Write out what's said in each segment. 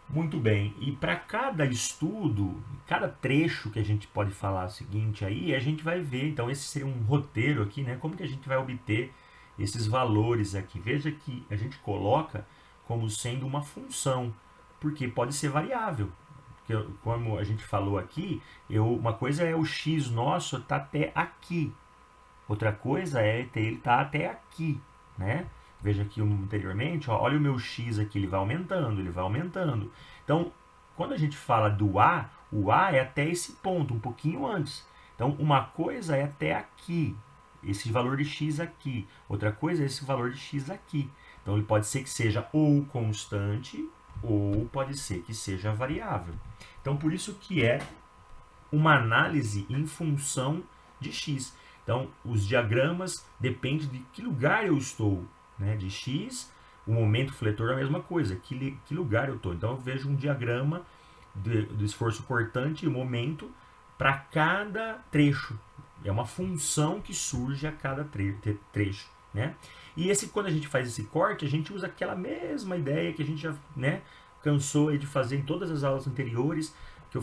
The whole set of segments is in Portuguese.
Muito bem, e para cada estudo, cada trecho que a gente pode falar o seguinte aí, a gente vai ver, então esse seria um roteiro aqui, né? Como que a gente vai obter esses valores aqui? Veja que a gente coloca como sendo uma função, porque pode ser variável. Porque, como a gente falou aqui, uma coisa é o x nosso tá até aqui, outra coisa é ele tá até aqui, né? Veja aqui anteriormente, ó, olha o meu x aqui, ele vai aumentando, ele vai aumentando. Então, quando a gente fala do A, o A é até esse ponto, um pouquinho antes. Então, uma coisa é até aqui, esse valor de x aqui. Outra coisa é esse valor de x aqui. Então, ele pode ser que seja ou constante, ou pode ser que seja variável. Então, por isso que é uma análise em função de x. Então, os diagramas dependem de que lugar eu estou, né? De x, o momento fletor é a mesma coisa, que lugar eu estou. Então, eu vejo um diagrama do esforço cortante e momento para cada trecho. É uma função que surge a cada trecho, né? E quando a gente faz esse corte, a gente usa aquela mesma ideia que a gente já, né, cansou de fazer em todas as aulas anteriores, que eu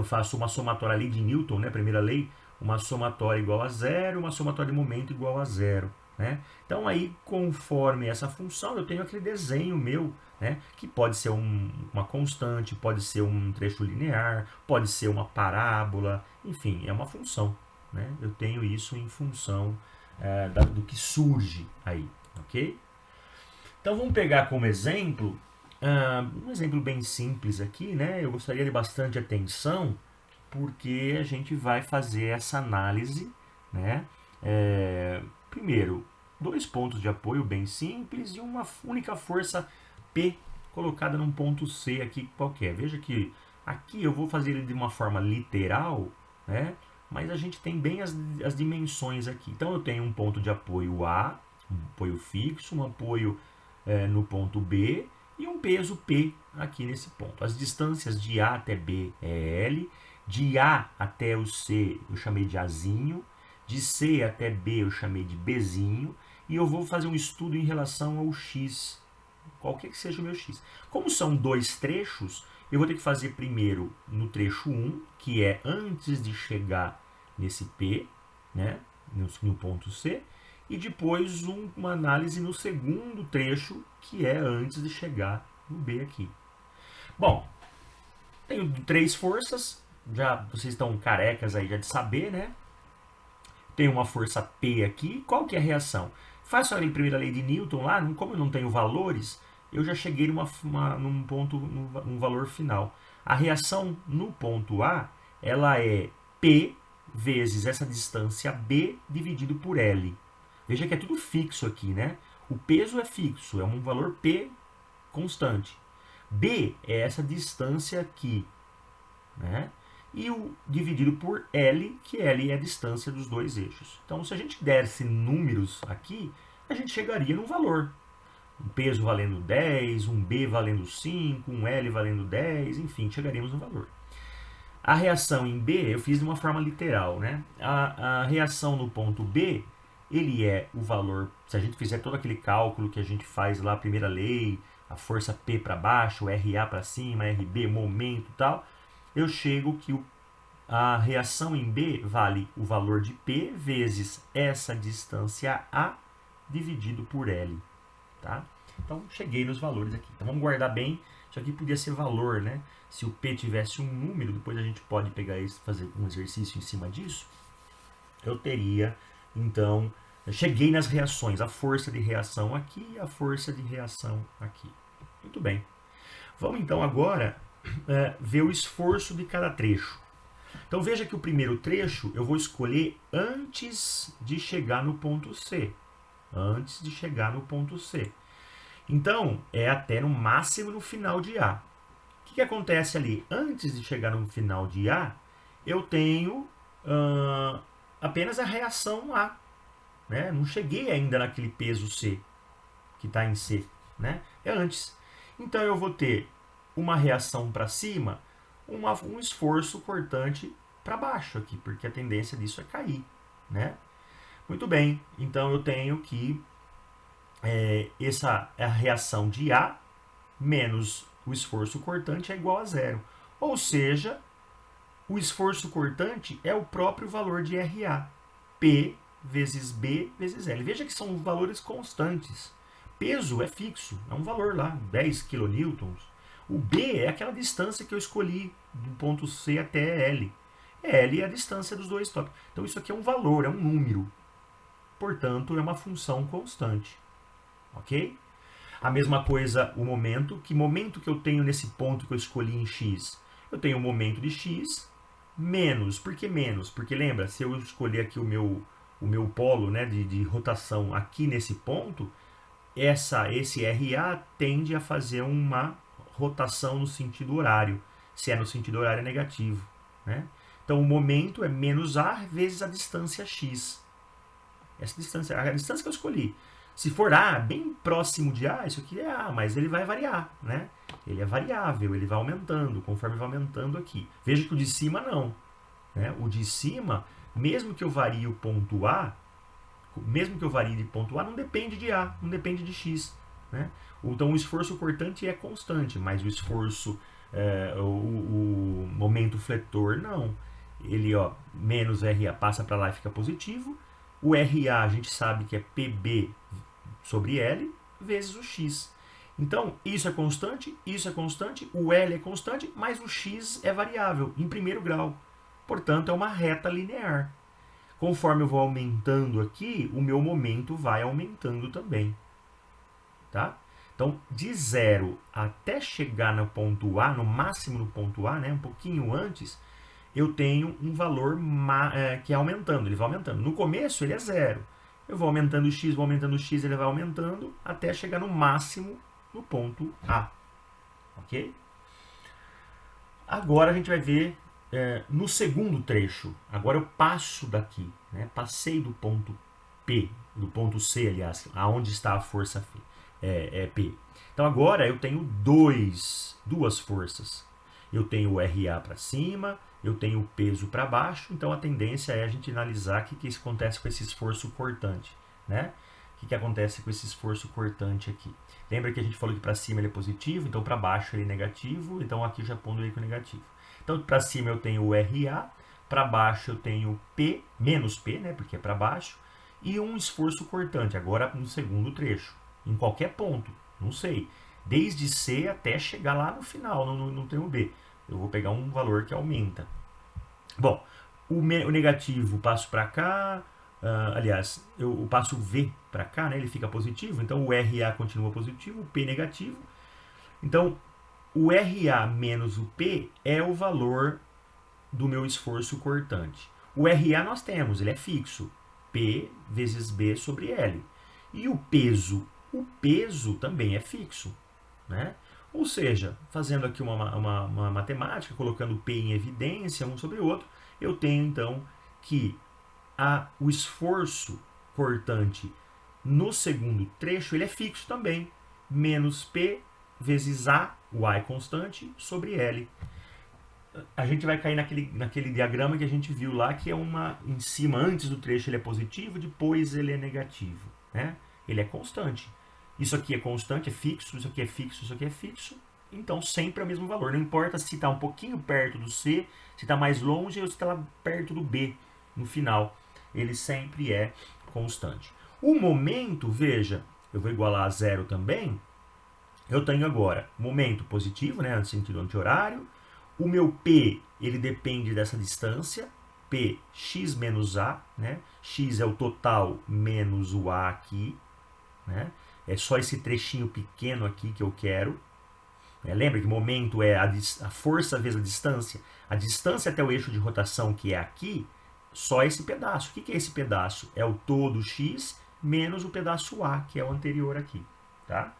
faço uma somatória, a lei de Newton, né, primeira lei, uma somatória igual a zero, uma somatória de momento igual a zero. Né? Então aí, conforme essa função, eu tenho aquele desenho meu, né, que pode ser uma constante, pode ser um trecho linear, pode ser uma parábola, enfim, é uma função. Né? Eu tenho isso em função do que surge aí, ok? Então vamos pegar como exemplo, um exemplo bem simples aqui, né? Eu gostaria de bastante atenção, porque a gente vai fazer essa análise, né? Primeiro, dois pontos de apoio bem simples e uma única força P colocada num ponto C aqui qualquer. Veja que aqui eu vou fazer ele de uma forma literal, né? Mas a gente tem bem as dimensões aqui. Então eu tenho um ponto de apoio A, um apoio fixo, um apoio no ponto B e um peso P aqui nesse ponto. As distâncias de A até B é L, de A até o C eu chamei de Azinho, de C até B eu chamei de Bzinho, e eu vou fazer um estudo em relação ao X, qualquer que seja o meu X. Como são dois trechos, eu vou ter que fazer primeiro no trecho 1, que é antes de chegar nesse P, né, no ponto C, e depois uma análise no segundo trecho, que é antes de chegar no B aqui. Bom, tenho três forças, já vocês estão carecas aí já de saber, né? Tem uma força P aqui, qual que é a reação? Faço a primeira lei de Newton lá, como eu não tenho valores, eu já cheguei num ponto, num valor final. A reação no ponto A, ela é P vezes essa distância B dividido por L. Veja que é tudo fixo aqui, né? O peso é fixo, é um valor P constante. B é essa distância aqui, né? E o dividido por L, que L é a distância dos dois eixos. Então, se a gente desse números aqui, a gente chegaria num valor. Um peso valendo 10, um B valendo 5, um L valendo 10, enfim, chegaríamos no valor. A reação em B eu fiz de uma forma literal, né? A reação no ponto B, ele é o valor, se a gente fizer todo aquele cálculo que a gente faz lá, a primeira lei, a força P para baixo, RA para cima, RB, momento e tal, eu chego que a reação em B vale o valor de P vezes essa distância A dividido por L. Tá? Então, cheguei nos valores aqui. Então, vamos guardar bem. Isso aqui podia ser valor, né? Se o P tivesse um número, depois a gente pode pegar isso, fazer um exercício em cima disso. Eu teria, então, eu cheguei nas reações. A força de reação aqui e a força de reação aqui. Muito bem. Vamos, então, agora ver o esforço de cada trecho. Então, veja que o primeiro trecho eu vou escolher antes de chegar no ponto C. Antes de chegar no ponto C. Então, é até no máximo no final de A. O que acontece ali? Antes de chegar no final de A, eu tenho apenas a reação A. Né? Não cheguei ainda naquele peso C, que está em C. Né? É antes. Então, eu vou ter uma reação para cima, um esforço cortante para baixo aqui, porque a tendência disso é cair. Né? Muito bem, então eu tenho que essa é a reação de A, menos o esforço cortante é igual a zero. Ou seja, o esforço cortante é o próprio valor de RA. P vezes B vezes L. Veja que são valores constantes. Peso é fixo, é um valor lá, 10 kN. O B é aquela distância que eu escolhi do ponto C até L. L é a distância dos dois toques. Então isso aqui é um valor, é um número. Portanto, é uma função constante. Ok? A mesma coisa o momento. Que momento que eu tenho nesse ponto que eu escolhi em x? Eu tenho um momento de x menos. Por que menos? Porque lembra, se eu escolher aqui o meu polo, né, de rotação aqui nesse ponto, esse RA tende a fazer uma rotação no sentido horário. Se é no sentido horário, é negativo. Né? Então, o momento é menos A vezes a distância x. Essa distância, a distância que eu escolhi. Se for A, bem próximo de A, isso aqui é A, mas ele vai variar, né? Ele é variável, ele vai aumentando, conforme vai aumentando aqui. Veja que o de cima não. Né? O de cima, mesmo que eu varie o ponto A, mesmo que eu varie de ponto A, não depende de A, não depende de X. Né? Então, o esforço cortante é constante, mas o esforço, o momento fletor, não. Ele, ó, menos RA passa para lá e fica positivo. O RA a gente sabe que é PB sobre L vezes o X. Então, isso é constante, o L é constante, mas o X é variável, em primeiro grau. Portanto, é uma reta linear. Conforme eu vou aumentando aqui, o meu momento vai aumentando também. Tá? Então, de 0 até chegar no ponto A, no máximo no ponto A, né, um pouquinho antes, eu tenho um valor que é aumentando, ele vai aumentando. No começo, ele é 0. Eu vou aumentando o x, ele vai aumentando, até chegar no máximo no ponto A. Ok? Agora a gente vai ver no segundo trecho. Agora eu passo daqui, né? Passei do ponto P, do ponto C, aliás, aonde está a força P. Então agora eu tenho duas forças. Eu tenho o RA para cima, eu tenho o peso para baixo, então a tendência é a gente analisar o que acontece com esse esforço cortante. Né? O que acontece com esse esforço cortante aqui? Lembra que a gente falou que para cima ele é positivo, então para baixo ele é negativo, então aqui já pondo ele com negativo. Então para cima eu tenho o RA, para baixo eu tenho P, menos P, né, porque é para baixo, e um esforço cortante, agora no segundo trecho, em qualquer ponto, não sei, desde C até chegar lá no final, no termo B. Eu vou pegar um valor que aumenta. Bom, o negativo passo para cá, aliás, eu passo o V para cá, né, ele fica positivo, então o RA continua positivo, o P negativo. Então, o RA menos o P é o valor do meu esforço cortante. O RA nós temos, ele é fixo, P vezes B sobre L. E o peso também é fixo, né? Ou seja, fazendo aqui uma matemática, colocando P em evidência, um sobre o outro, eu tenho então que o esforço cortante no segundo trecho ele é fixo também, menos P vezes A, o A é constante, sobre L. A gente vai cair naquele diagrama que a gente viu lá, que é em cima, antes do trecho ele é positivo, depois ele é negativo. Né? Ele é constante. Isso aqui é constante, é fixo, isso aqui é fixo, isso aqui é fixo. Então sempre é o mesmo valor. Não importa se está um pouquinho perto do C, se está mais longe ou se está lá perto do B no final. Ele sempre é constante. O momento, veja, eu vou igualar a zero também. Eu tenho agora momento positivo, né, no sentido anti-horário. O meu P, ele depende dessa distância. P, x menos A. Né? X é o total menos o A aqui. Né? É só esse trechinho pequeno aqui que eu quero. Lembra que momento é a força vezes a distância. A distância até o eixo de rotação, que é aqui, só esse pedaço. O que é esse pedaço? É o todo x menos o pedaço A, que é o anterior aqui. Tá?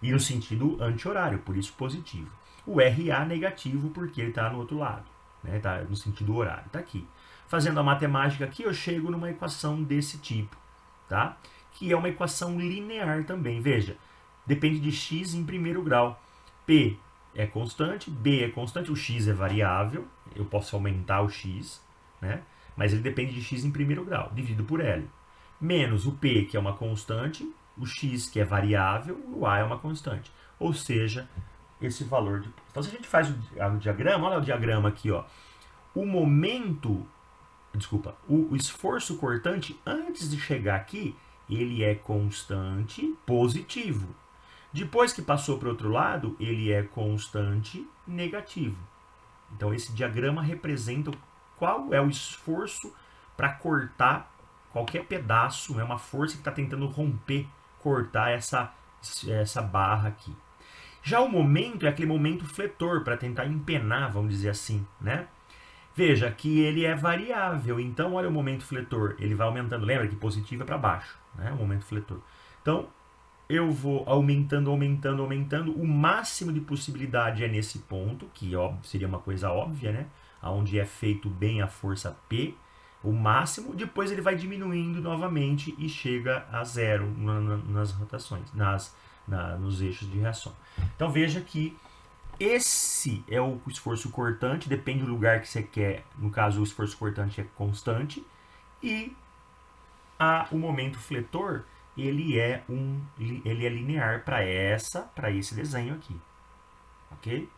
E no sentido anti-horário, por isso positivo. O RA negativo, porque ele está no outro lado. Está no sentido horário, está aqui. Fazendo a matemática aqui, eu chego numa equação desse tipo. Tá? Que é uma equação linear também. Veja, depende de x em primeiro grau. P é constante, B é constante, o x é variável, eu posso aumentar o x, né? Mas ele depende de x em primeiro grau, dividido por L. Menos o P, que é uma constante, o x, que é variável, o A é uma constante. ou seja, esse valor de... Então, se a gente faz o diagrama, olha o diagrama aqui, ó. O momento, desculpa, o esforço cortante, antes de chegar aqui, ele é constante positivo. Depois que passou para o outro lado, ele é constante negativo. Então, esse diagrama representa qual é o esforço para cortar qualquer pedaço, é uma força que está tentando romper, cortar essa barra aqui. Já o momento é aquele momento fletor, para tentar empenar, vamos dizer assim, né? Veja que ele é variável, então olha o momento fletor, ele vai aumentando, lembra que positivo é para baixo, né? O momento fletor. Então, eu vou aumentando, aumentando, aumentando, o máximo de possibilidade é nesse ponto, que seria uma coisa óbvia, né? Onde é feito bem a força P, o máximo, depois ele vai diminuindo novamente e chega a zero nas rotações, nos eixos de reação. Então veja que esse é o esforço cortante, depende do lugar que você quer, no caso o esforço cortante é constante, e o momento fletor, ele é linear para esse desenho aqui, ok?